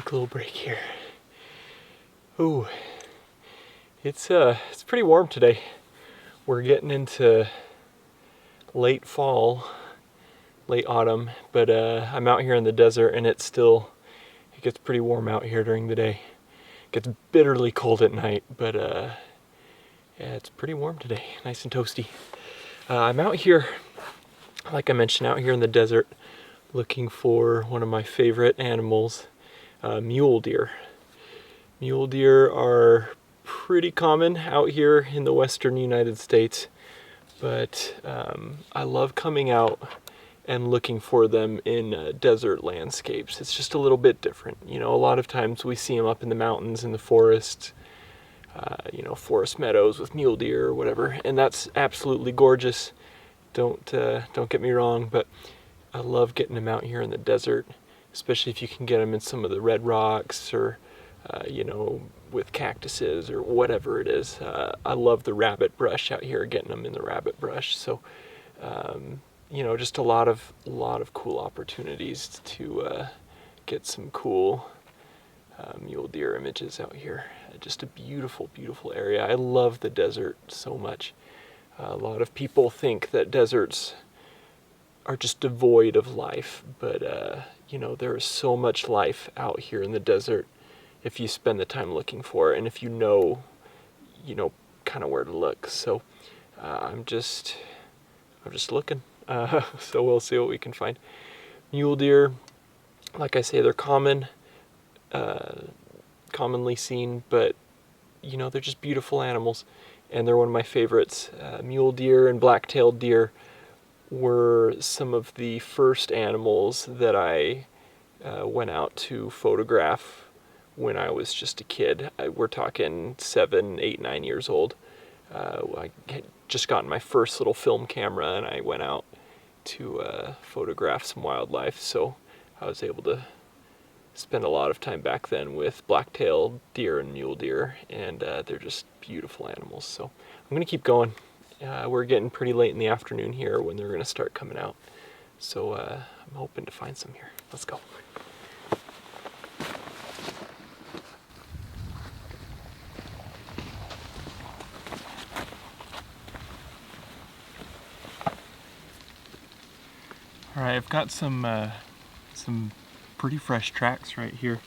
quick little break here. Ooh, it's pretty warm today. We're getting into late fall, late autumn, but I'm out here in the desert and it gets pretty warm out here during the day. It gets bitterly cold at night, but yeah, it's pretty warm today, nice and toasty. I'm out here, like I mentioned, out here in the desert looking for one of my favorite animals, mule deer. Mule deer are pretty common out here in the western United States, but I love coming out and looking for them in desert landscapes. It's just a little bit different. You know, a lot of times we see them up in the mountains, in the forests, forest meadows with mule deer or whatever, and that's absolutely gorgeous. Don't get me wrong, but I love getting them out here in the desert, especially if you can get them in some of the red rocks or, with cactuses or whatever it is. I love the rabbit brush out here, getting them in the rabbit brush. So, just a lot of cool opportunities to get some cool mule deer images out here. Just a beautiful, beautiful area. I love the desert so much. A lot of people think that deserts are just devoid of life, but there is so much life out here in the desert if you spend the time looking for it, and if you know kind of where to look. So I'm just looking. So we'll see what we can find. Mule deer, like I say, they're commonly seen, but they're just beautiful animals, and they're one of my favorites. Mule deer and black-tailed deer were some of the first animals that I went out to photograph when I was just a kid. We're talking 7, 8, 9 years old. I had just gotten my first little film camera, and I went out to photograph some wildlife, so I was able to spend a lot of time back then with black-tailed deer and mule deer, and they're just beautiful animals. So I'm going to keep going. We're getting pretty late in the afternoon here when they're going to start coming out, so I'm hoping to find some here. Let's go. All right, I've got some pretty fresh tracks right here.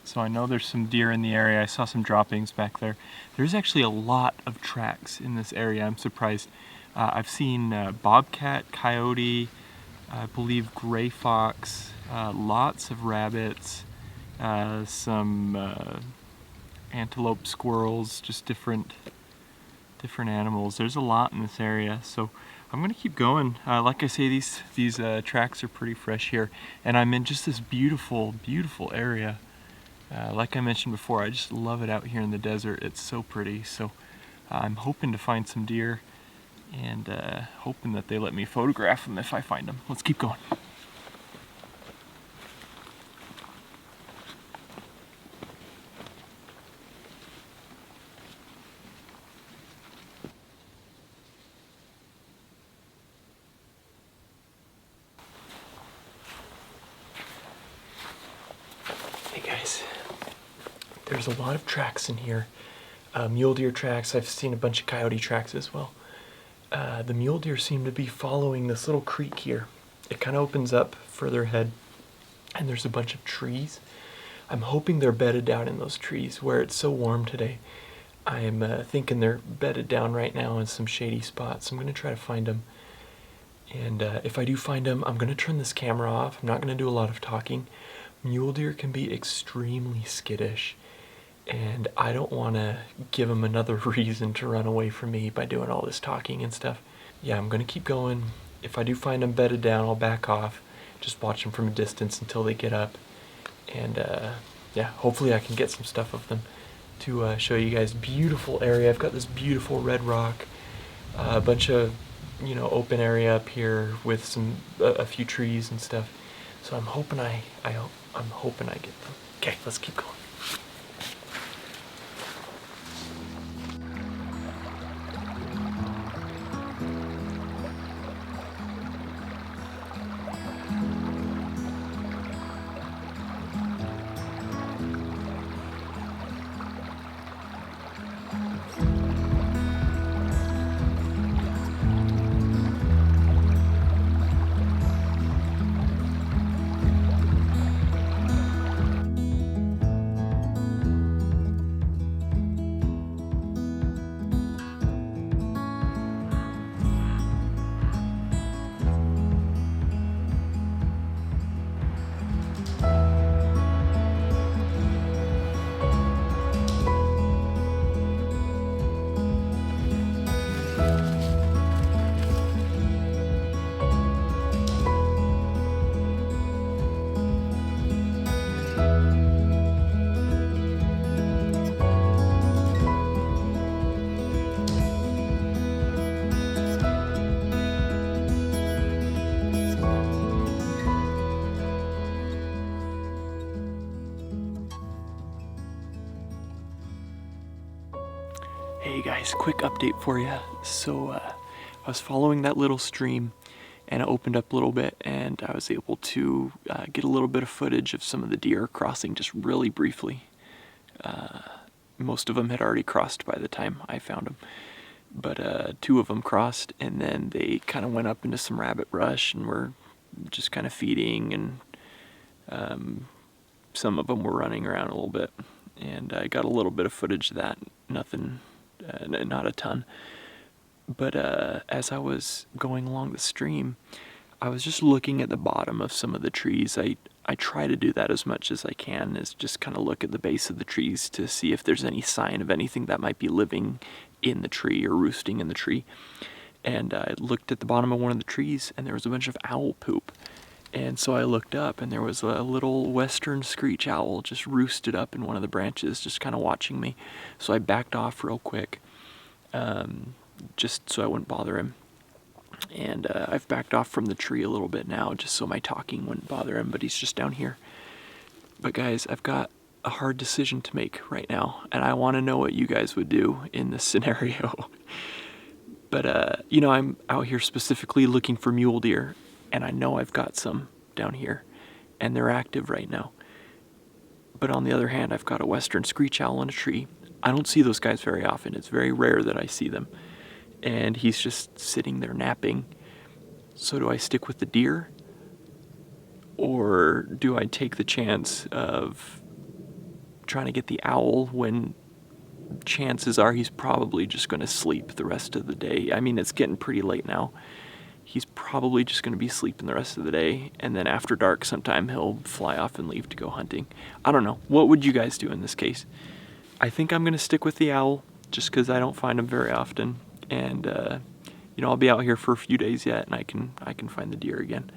So I know there's some deer in the area. I saw some droppings back there. There's actually a lot of tracks in this area. I'm surprised. I've seen bobcat, coyote, I believe gray fox, lots of rabbits, some antelope, squirrels, just different animals. There's a lot in this area, so I'm gonna keep going. Like I say, these tracks are pretty fresh here, and I'm in just this beautiful, beautiful area. Like I mentioned before, I just love it out here in the desert. It's so pretty. So I'm hoping to find some deer, and hoping that they let me photograph them if I find them. Let's keep going. Hey guys, there's a lot of tracks in here. Mule deer tracks. I've seen a bunch of coyote tracks as well. The mule deer seem to be following this little creek here. It kind of opens up further ahead, and there's a bunch of trees. I'm hoping they're bedded down in those trees where it's so warm today. I'm thinking they're bedded down right now in some shady spots. I'm going to try to find them. And if I do find them, I'm going to turn this camera off. I'm not going to do a lot of talking. Mule deer can be extremely skittish, and I don't want to give them another reason to run away from me by doing all this talking and stuff. Yeah, I'm going to keep going. If I do find them bedded down, I'll back off. Just watch them from a distance until they get up. And yeah, hopefully I can get some stuff of them to show you guys. Beautiful area. I've got this beautiful red rock, a bunch of open area up here with a few trees and stuff. So I'm hoping I get them. Okay, let's keep going. guys, quick update for you. So I was following that little stream and it opened up a little bit and I was able to get a little bit of footage of some of the deer crossing just really briefly. Most of them had already crossed by the time I found them, but 2 of them crossed and then they kind of went up into some rabbit brush and were just kind of feeding, and some of them were running around a little bit, and I got a little bit of footage of that. Nothing, not a ton. But as I was going along the stream, I was just looking at the bottom of some of the trees. I try to do that as much as I can, is just kind of look at the base of the trees to see if there's any sign of anything that might be living in the tree or roosting in the tree. And I looked at the bottom of one of the trees and there was a bunch of owl poop. And so I looked up and there was a little Western Screech Owl just roosted up in one of the branches, just kind of watching me. So I backed off real quick, just so I wouldn't bother him. And I've backed off from the tree a little bit now, just so my talking wouldn't bother him, but he's just down here. But guys, I've got a hard decision to make right now, and I want to know what you guys would do in this scenario. But, you know, I'm out here specifically looking for mule deer, and I know I've got some down here, and they're active right now. But on the other hand, I've got a Western Screech Owl in a tree. I don't see those guys very often. It's very rare that I see them. And he's just sitting there napping. So do I stick with the deer? Or do I take the chance of trying to get the owl when chances are he's probably just going to sleep the rest of the day? I mean, it's getting pretty late now. He's probably just going to be sleeping the rest of the day, and then after dark sometime he'll fly off and leave to go hunting. I don't know. What would you guys do in this case? I think I'm going to stick with the owl just because I don't find him very often, and you know, I'll be out here for a few days yet and I can find the deer again.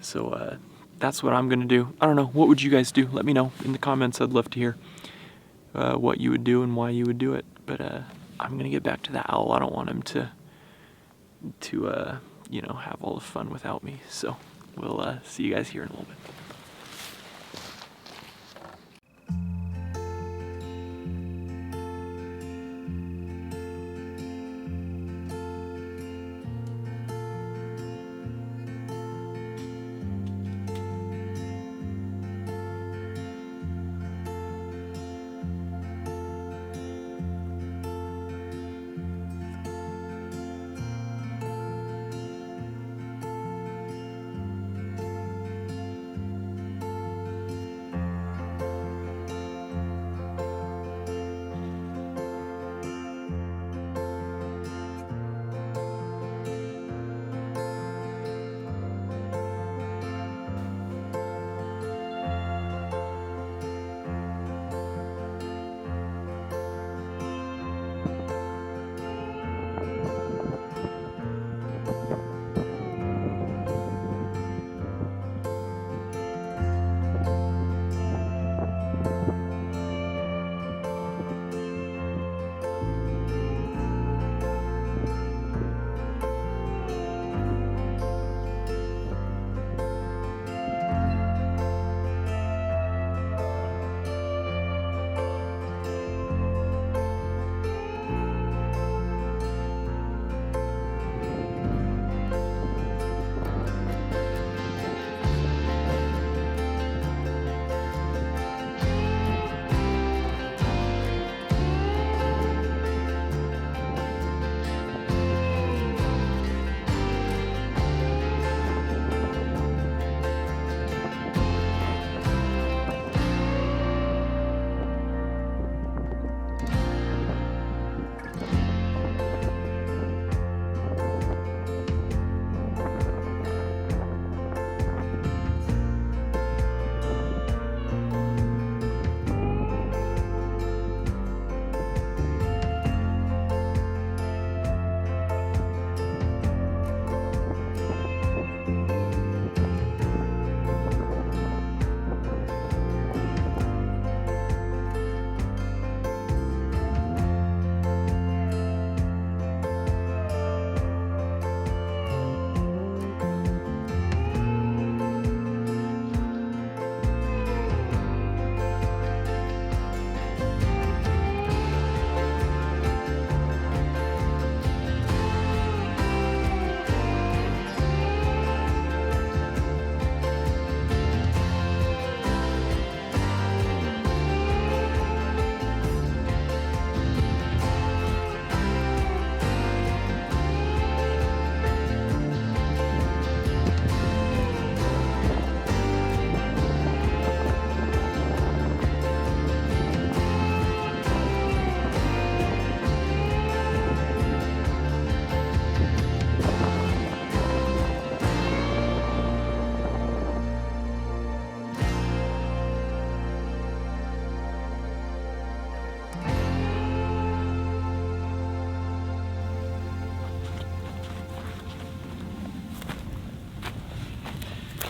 So that's what I'm going to do. I don't know. What would you guys do? Let me know in the comments. I'd love to hear what you would do and why you would do it. But I'm going to get back to the owl. I don't want him to you know, have all the fun without me. So we'll see you guys here in a little bit.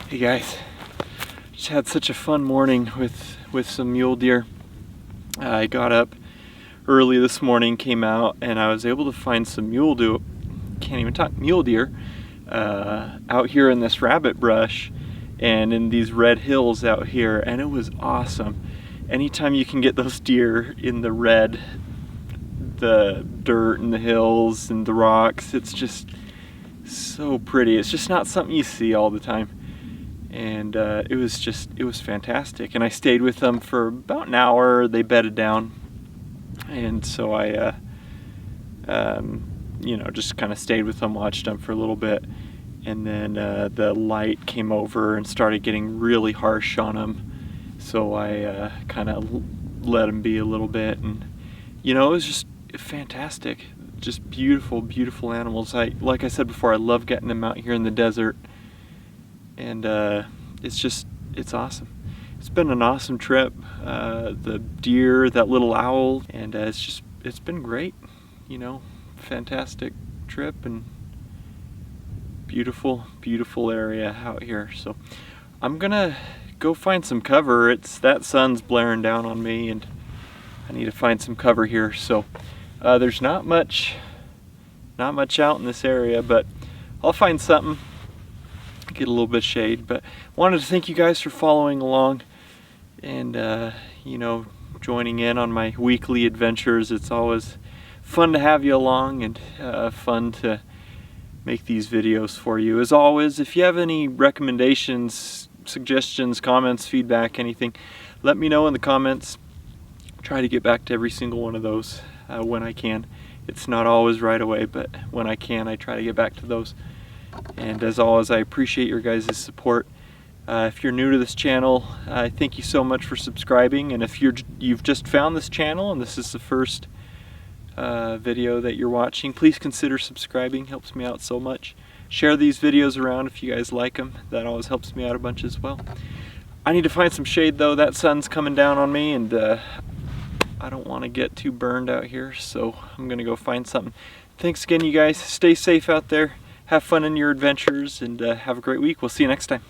Hey guys, just had such a fun morning with some mule deer. I got up early this morning, came out, and I was able to find some mule deer out here in this rabbit brush and in these red hills out here, and it was awesome. Anytime you can get those deer in the red, the dirt and the hills and the rocks, it's just so pretty. It's just not something you see all the time. And it was fantastic. And I stayed with them for about an hour. They bedded down, and so I you know, just kind of stayed with them, watched them for a little bit, and then the light came over and started getting really harsh on them, so I kind of let them be a little bit. And you know, it was just fantastic. Just beautiful, beautiful animals. Like I said before, I love getting them out here in the desert. And it's awesome. It's been an awesome trip. The deer, that little owl, and it's been great. You know, fantastic trip and beautiful, beautiful area out here. So I'm gonna go find some cover. That sun's blaring down on me, and I need to find some cover here. So there's not much out in this area, but I'll find something. Get a little bit of shade. But wanted to thank you guys for following along and you know, joining in on my weekly adventures. It's always fun to have you along, and fun to make these videos for you. As always, if you have any recommendations, suggestions, comments, feedback, anything, let me know in the comments. Try to get back to every single one of those when I can. It's not always right away, but when I can, I try to get back to those. And as always, I appreciate your guys' support. If you're new to this channel, thank you so much for subscribing. And if you've just found this channel and this is the first video that you're watching, please consider subscribing. Helps me out so much. Share these videos around if you guys like them. That always helps me out a bunch as well. I need to find some shade though. That sun's coming down on me, and I don't want to get too burned out here, so I'm gonna go find something. Thanks again, you guys. Stay safe out there. Have fun in your adventures, and have a great week. We'll see you next time.